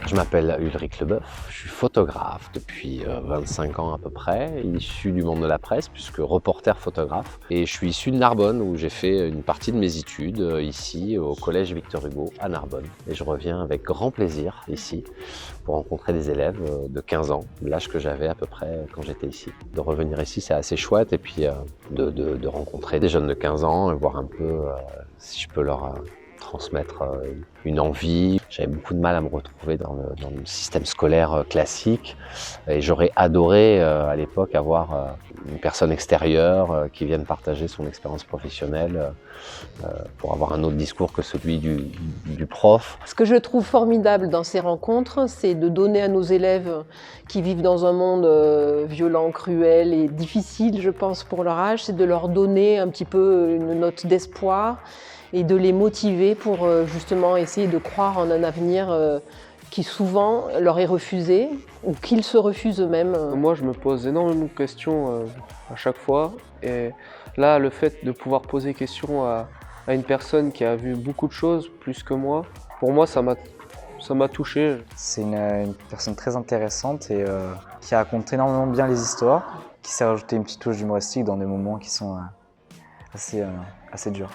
Je m'appelle Ulrich Leboeuf, je suis photographe depuis 25 ans à peu près, issu du monde de la presse puisque reporter photographe. Et je suis issu de Narbonne où j'ai fait une partie de mes études ici au collège Victor Hugo à Narbonne. Et je reviens avec grand plaisir ici pour rencontrer des élèves de 15 ans, l'âge que j'avais à peu près quand j'étais ici. De revenir ici c'est assez chouette et puis de rencontrer des jeunes de 15 ans et voir un peu si je peux leur transmettre une envie. J'avais beaucoup de mal à me retrouver dans le système scolaire classique et j'aurais adoré à l'époque avoir une personne extérieure qui vienne partager son expérience professionnelle pour avoir un autre discours que celui du prof. Ce que je trouve formidable dans ces rencontres, c'est de donner à nos élèves qui vivent dans un monde violent, cruel et difficile, je pense, pour leur âge, c'est de leur donner un petit peu une note d'espoir et de les motiver pour justement essayer de croire en un avenir qui souvent leur est refusé ou qu'ils se refusent eux-mêmes. Moi, je me pose énormément de questions à chaque fois. Et là, le fait de pouvoir poser question à une personne qui a vu beaucoup de choses, plus que moi, pour moi, ça m'a touché. C'est une personne très intéressante et qui raconte énormément bien les histoires, qui sait rajouter une petite touche humoristique dans des moments qui sont assez durs.